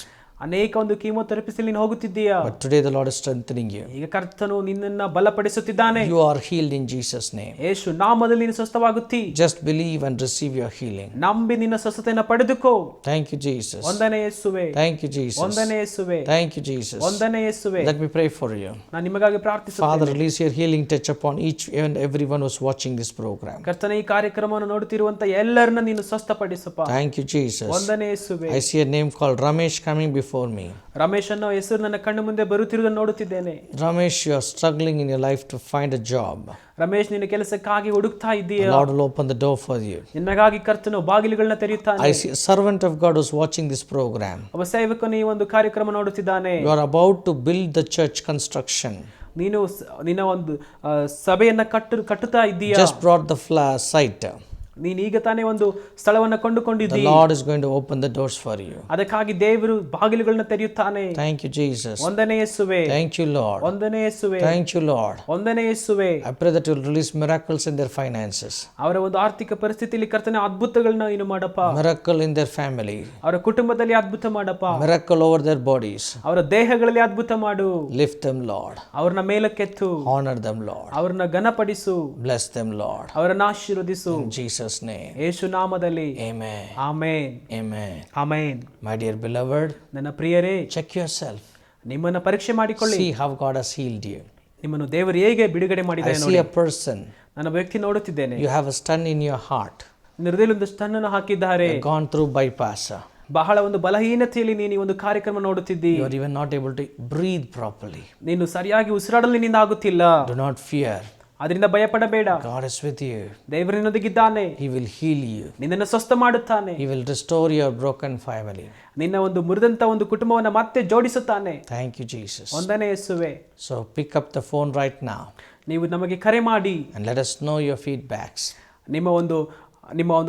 ಅನೇಕ ಒಂದು ಕೀಮೋಥೆರಪಿಸ್ ನೀನು ಹೋಗುತ್ತಿದ್ದೀಯಾ. But today the Lord is strengthening you. ಈಗ ಕರ್ತನು ನಿನ್ನನ್ನು ಬಲಪಡಿಸುತ್ತಿದ್ದಾನೆ. You are healed in Jesus name. ಯೇಸು ನಾಮದಲ್ಲಿ ನೀನು ಸ್ವಸ್ಥವಾಗುತ್ತಿ. Just believe and receive your healing. ನಂಬಿ ನಿನ್ನ ಸ್ವಸ್ಥತೆಯನ್ನು ಪಡೆದುಕೋ. Thank you Jesus. ವಂದನೆ ಯೇಸುವೇ. Thank you Jesus. ವಂದನೆ ಯೇಸುವೇ. Thank you Jesus. ವಂದನೆ ಯೇಸುವೇ. Let me pray for you. ನಾನು ನಿಮಗಾಗಿ ಪ್ರಾರ್ಥಿಸುತ್ತೇನೆ. Father, release your healing touch upon each and everyone who's watching this program. ಕರ್ತನೇ ಈ ಕಾರ್ಯಕ್ರಮವನ್ನು ನೋಡುತ್ತಿರುವಂತ ಎಲ್ಲರನ್ನ ನೀನು ಸ್ವಸ್ಥಪಡಿಸಪ್ಪ. Thank you Jesus. ವಂದನೆ ಯೇಸುವೇ. I see a name called Ramesh coming before me. Ramesh ಅನ್ನೋ ಹೆಸರು ನನ್ನ ಕಣ್ಣು ಮುಂದೆ ಬರುತ್ತಿರುವುದನ್ನು ನೋಡುತ್ತಿದ್ದೇನೆ. Ramesh, you are struggling in your life to find a job. Ramesh ನಿನ್ನ ಕೆಲಸಕ್ಕಾಗಿ ಹುಡುಕ್ತಾ ಇದ್ದೀಯಾ. The Lord will open the door for you. ನಿನ್ನಗಾಗಿ ಕರ್ತನು ಬಾಗಿಲುಗಳನ್ನು ತೆರೆಯುತ್ತಾನೆ. I see a servant of God who's watching this program. ಒಬ್ಬ ಸೇವಕನು ಈ ಒಂದು ಕಾರ್ಯಕ್ರಮ ನೋಡುತ್ತಿದ್ದಾನೆ. You are about to build the church construction. ನೀನು ನಿನ್ನ ಒಂದು ಸಭೆಯನ್ನ ಕಟ್ಟುತ್ತಾ ಇದ್ದೀಯಾ. Just brought the site. ನೀನು ಈಗ ತಾನೇ ಒಂದು ಸ್ಥಳವನ್ನು ಕೊಂಡುಕೊಂಡಿದ್ದೀ. The Lord is going to open the doors for you. ಅದಕ್ಕಾಗಿ ದೇವರು ಬಾಗಿಲುಗಳನ್ನು ತೆರೆಯುತ್ತಾನೆ. Thank you Jesus. ವಂದನೆ ಯೇಸುವೇ. Thank you Lord. ವಂದನೆ ಯೇಸುವೇ. Thank you Lord. ವಂದನೆ ಯೇಸುವೇ. I pray that you will release miracles in their finances. ಅವರ ಒಂದು ಆರ್ಥಿಕ ಪರಿಸ್ಥಿತಿಯಲ್ಲಿ ಕರ್ತನೇ ಅದ್ಭುತಗಳನ್ನ ನೀನು ಮಾಡಪ್ಪ. Miracle in their family. ಅವರ ಕುಟುಂಬದಲ್ಲಿ ಅದ್ಭುತ ಮಾಡಪ್ಪ. Miracle over their bodies. ಅವರ ದೇಹಗಳಲ್ಲಿ ಅದ್ಭುತ ಮಾಡು. Lift them Lord. ಅವರನ್ನ ಮೇಲಕ್ಕೆತ್ತು. Honor them Lord. ಅವರನ್ನ ಘನಪಡಿಸು. Bless them Lord. ಅವರನ್ನ ಆಶೀರ್ವದಿಸು. In Jesus name. ಯೇಸು ನಾಮದಲ್ಲಿ. Amen. Amen. Amen. Amen. My dear beloved, ನನ್ನ ಪ್ರಿಯರೇ, check yourself. ನಿಮ್ಮನ್ನ ಪರೀಕ್ಷೆ ಮಾಡಿಕೊಳ್ಳಿ. See how God has healed you. ನಿಮ್ಮನ್ನು ದೇವರು ಹೇಗೆ ಬಿಡುಗಡೆ ಮಾಡಿದ್ದಾನೆ I ನೋಡಿ. see a person. ನಾನು ವ್ಯಕ್ತಿ ನೋಡುತ್ತಿದ್ದೇನೆ. You have a stun in your heart. ಹೃದಯದಲ್ಲಿ ಒಂದು ಸ್ಟನ್ನನ್ನು ಹಾಕಿದ್ದಾರೆ. Gone through bypass. ಬಹಳ ಒಂದು ಬಲಹೀನತೆಯಲ್ಲಿ ನೀನು ಒಂದು ಕಾರ್ಯಕ್ರಮ ನೋಡುತ್ತಿದ್ದಿ. You are even not able to breathe properly. ನೀನು ಸರಿಯಾಗಿ ಉಸಿರಾಡಲು ನಿನ್ನಿಂದ ಆಗುತ್ತಿಲ್ಲ. Do not fear. ಅದರಿಂದ ಭಯಪಡಬೇಡ. God is with you. ದೇವರು ನಿನ್ನೊಂದಿಗಿದ್ದಾನೆ. He will heal you. ನಿನ್ನನ್ನು ಸ್ವಸ್ಥ ಮಾಡುತ್ತಾನೆ. He will restore your broken family. ನಿನ್ನ ಒಂದು ಮುರಿದಂತ ಒಂದು ಕುಟುಂಬವನ್ನು ಮತ್ತೆ ಜೋಡಿಸುತ್ತಾನೆ. Thank you, Jesus. ವಂದನೆ ಯೇಸುವೆ. So pick up the phone right now ನೀವು ನಮಗೆ ಕರೆ ಮಾಡಿ and let us know your feedbacks. ನಿಮ್ಮ ಒಂದು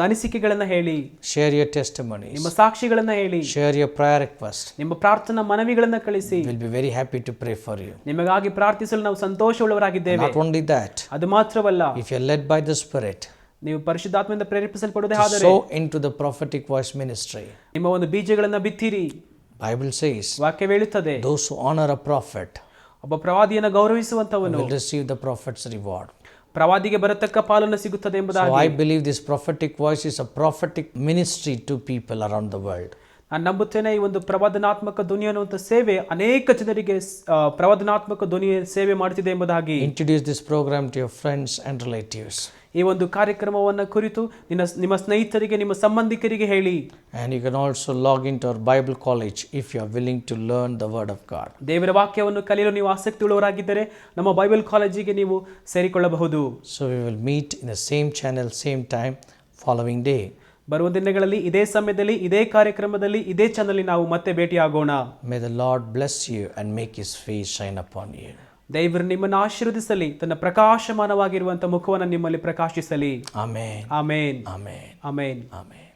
ಅನಿಸಿಕೆಗಳನ್ನು ಹೇಳಿ. Share your testimonies. ನಿಮ್ಮ ಸಾಕ್ಷಿಗಳನ್ನು ಹೇಳಿ. Share your prayer request. ನಿಮ್ಮ ಪ್ರಾರ್ಥನಾ ಮನವಿಗಳನ್ನು ಕಳಿಸಿ. We'll be very happy to pray for you. ನಿಮಗಾಗಿ ಪ್ರಾರ್ಥಿಸಲು ನಾವು ಸಂತೋಷವುಳ್ಳವರಾಗಿದ್ದೇವೆ. Not only that, ಅದು ಮಾತ್ರವಲ್ಲ, if you're led by the Spirit, ನೀವು ಪರಿಶುದ್ಧಾತ್ಮದಿಂದ ಪ್ರೇರೇಪಿಸಲ್ಪಡುವುದೇ ಆದರೆ sow into the prophetic voice ministry. ನಿಮ್ಮ ಒಂದು ಬೀಜಗಳನ್ನು ಬಿತ್ತಿರಿ. Bible says, ವಾಕ್ಯ ಹೇಳುತ್ತದೆ, those who honor a prophet ಒಬ್ಬ ಪ್ರವಾದಿಯನ್ನು ಗೌರವಿಸುವಂತವನು will receive the prophet's reward. ಪ್ರವಾದಿಗೆ ಬರತಕ್ಕ ಪಾಲನ್ನು ಸಿಗುತ್ತದೆ So ಎಂಬುದಾಗಿ. I believe this prophetic voice is a prophetic ministry to people around the world. ನಾನು ನಂಬುತ್ತೇನೆ ಈ ಒಂದು ಪ್ರವಾದನಾತ್ಮಕ ಧ್ವನಿ ಅನ್ನುವಂಥ ಸೇವೆ ಅನೇಕ ಜನರಿಗೆ ಪ್ರವಾದನಾತ್ಮಕ ಧ್ವನಿ ಸೇವೆ ಮಾಡುತ್ತಿದೆ ಎಂಬುದಾಗಿ. Introduce this program to your friends and relatives. ಈ ಒಂದು ಕಾರ್ಯಕ್ರಮವನ್ನು ಕುರಿತು ನಿಮ್ಮ ಸ್ನೇಹಿತರಿಗೆ, ನಿಮ್ಮ ಸಂಬಂಧಿಕರಿಗೆ ಹೇಳಿ. And you can also log into our Bible college if you are willing to learn the word of God. ದೇವರ ವಾಕ್ಯವನ್ನು ಕಲಿಯಲು ನೀವು ಆಸಕ್ತಿ ಉಳ್ಳವರಾಗಿದ್ದರೆ ನಮ್ಮ ಬೈಬಲ್ ಕಾಲೇಜಿಗೆ ನೀವು ಸೇರಿಕೊಳ್ಳಬಹುದು. So we will meet in the same channel, same time, following day. ಬರುವ ದಿನಗಳಲ್ಲಿ ಇದೇ ಸಮಯದಲ್ಲಿ, ಇದೇ ಕಾರ್ಯಕ್ರಮದಲ್ಲಿ, ಇದೇ ಚಾನಲ್ ನಾವು ಮತ್ತೆ ಭೇಟಿಯಾಗೋಣ. May the Lord bless you and make his face shine upon you. ದೇವರು ನಿಮ್ಮನ್ನು ಆಶೀರ್ವದಿಸಲಿ, ತನ್ನ ಪ್ರಕಾಶಮಾನವಾಗಿರುವಂತಹ ಮುಖವನ್ನು ನಿಮ್ಮಲ್ಲಿ ಪ್ರಕಾಶಿಸಲಿ. Amen. ಆಮೇನ್. Amen. ಆಮೇನ್. Amen.